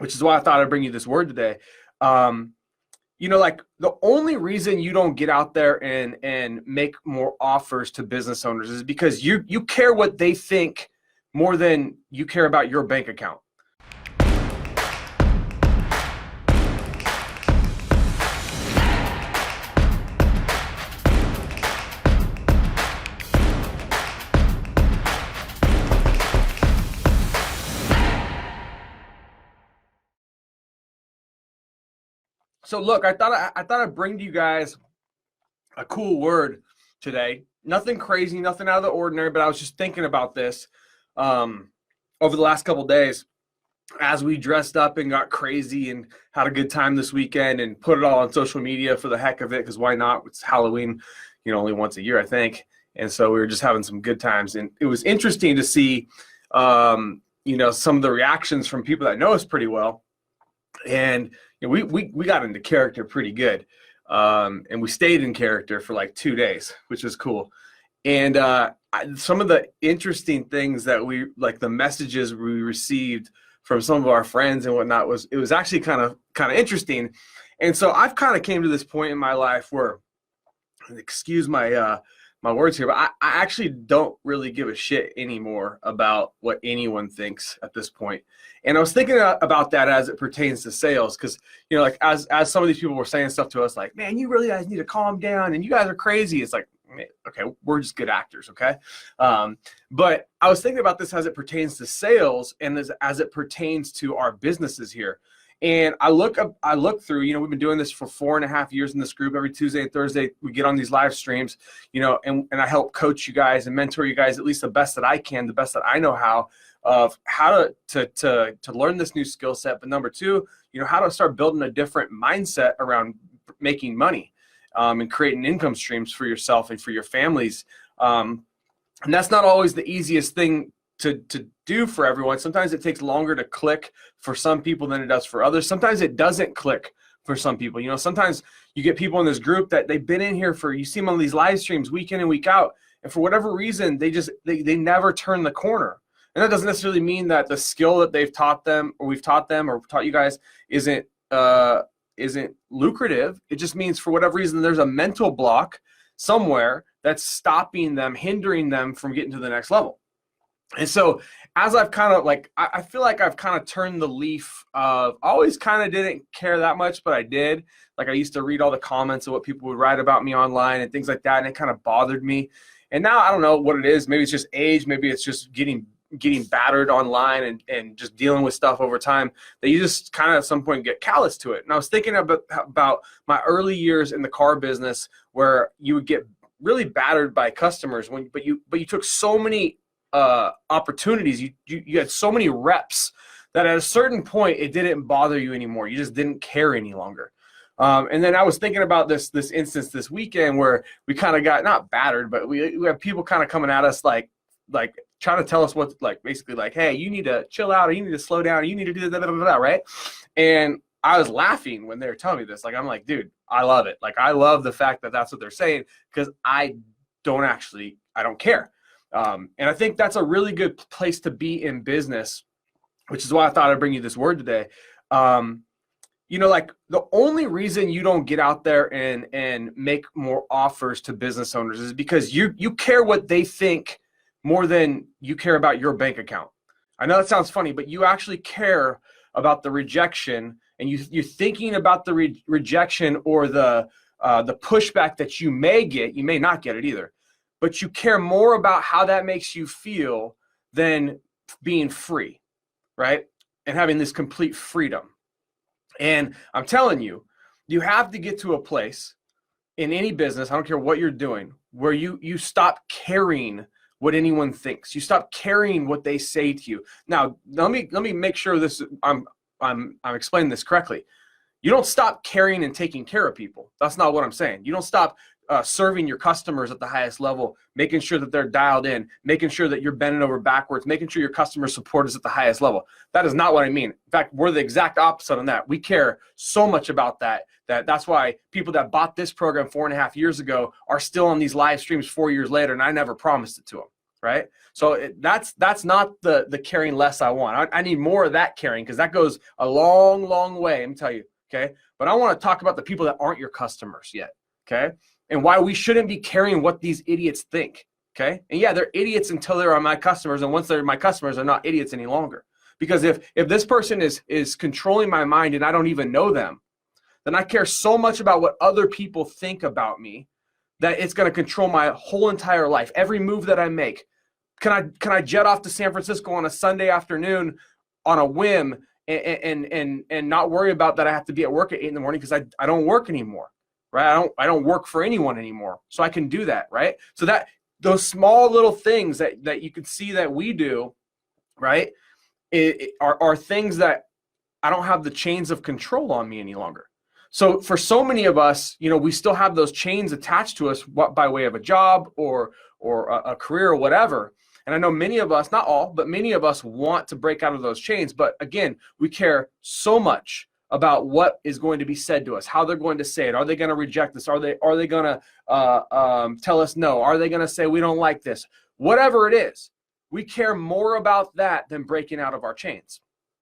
which is why I thought I'd bring you this word today. Um, like the only reason you don't get out there and make more offers to business owners is because you care what they think more than you care about your bank account. So look, I thought I'd bring to you guys a cool word today. Nothing crazy, nothing out of the ordinary, but I was just thinking about this over the last couple of days as we dressed up and got crazy and had a good time this weekend and put it all on social media for the heck of it, because why not? It's Halloween, only once a year, I think. And so we were just having some good times. And it was interesting to see, some of the reactions from people that know us pretty well. And we got into character pretty good. And we stayed in character for like 2 days, which is cool. And some of the interesting things that the messages we received from some of our friends and whatnot was actually kind of interesting. And so I've kind of came to this point in my life where, excuse my my words here, but I actually don't really give a shit anymore about what anyone thinks at this point. And I was thinking about that as it pertains to sales, because as some of these people were saying stuff to us like, man, you really guys need to calm down and you guys are crazy. It's like, okay, we're just good actors, okay? But I was thinking about this as it pertains to sales and as it pertains to our businesses here. And I look through, we've been doing this for 4.5 years in this group. Every Tuesday and Thursday, we get on these live streams, and I help coach you guys and mentor you guys at least the best that I can, the best that I know how to learn this new skill set. But number two, how to start building a different mindset around making money and creating income streams for yourself and for your families. And that's not always the easiest thing to do for everyone. Sometimes it takes longer to click for some people than it does for others. Sometimes it doesn't click for some people. Sometimes you get people in this group that they've been in here you see them on these live streams week in and week out, and for whatever reason, they never turn the corner. And that doesn't necessarily mean that the skill that they've taught them or we've taught them or taught you guys isn't lucrative. It just means for whatever reason, there's a mental block somewhere that's stopping them, hindering them from getting to the next level. And so as I've kind of I feel like I've kind of turned the leaf of, always kind of didn't care that much, but I did. Like I used to read all the comments of what people would write about me online and things like that. And it kind of bothered me. And now I don't know what it is. Maybe it's just age. Maybe it's just getting battered online and just dealing with stuff over time that you just kind of at some point get callous to it. And I was thinking about my early years in the car business where you would get really battered by customers but you took so many opportunities, you had so many reps that at a certain point it didn't bother you anymore. You just didn't care any longer. And then I was thinking about this instance this weekend where we kind of got not battered, but we have people kind of coming at us like trying to tell us what, basically hey, you need to chill out, or you need to slow down, or you need to do that, right? And I was laughing when they were telling me this. I'm like, dude, I love it. I love the fact that that's what they're saying, because I don't care. And I think that's a really good place to be in business, which is why I thought I'd bring you this word today. The only reason you don't get out there and make more offers to business owners is because you care what they think more than you care about your bank account. I know that sounds funny, but you actually care about the rejection, and you're thinking about the rejection or the pushback that you may get. You may not get it either, but you care more about how that makes you feel than being free, right? And having this complete freedom. And I'm telling you, you have to get to a place in any business, I don't care what you're doing, where you stop caring what anyone thinks. You stop caring what they say to you. Now, let me make sure I'm explaining this correctly. You don't stop caring and taking care of people. That's not what I'm saying. You don't stop serving your customers at the highest level, making sure that they're dialed in, making sure that you're bending over backwards, making sure your customer support is at the highest level. That is not what I mean. In fact, we're the exact opposite on that. We care so much about that's why people that bought this program 4.5 years ago are still on these live streams 4 years later, and I never promised it to them, right? So that's not the caring less I want. I need more of that caring, because that goes a long, long way. Let me tell you, okay? But I want to talk about the people that aren't your customers yet, okay? And why we shouldn't be caring what these idiots think, okay? And yeah, they're idiots until they're my customers, and once they're my customers, they're not idiots any longer. Because if this person is controlling my mind and I don't even know them, then I care so much about what other people think about me that it's going to control my whole entire life. Every move that I make. Can I jet off to San Francisco on a Sunday afternoon on a whim and not worry about that I have to be at work at 8 in the morning because I don't work anymore, right? I don't work for anyone anymore, so I can do that, right? So that those small little things that you can see that we do, right, are things that I don't have the chains of control on me any longer. So for so many of us, we still have those chains attached to us by way of a job or a career or whatever. And I know many of us, not all, but many of us want to break out of those chains. But again, we care so much about what is going to be said to us, how they're going to say it. Are they going to reject us? Are they going to tell us no? Are they going to say we don't like this? Whatever it is, we care more about that than breaking out of our chains.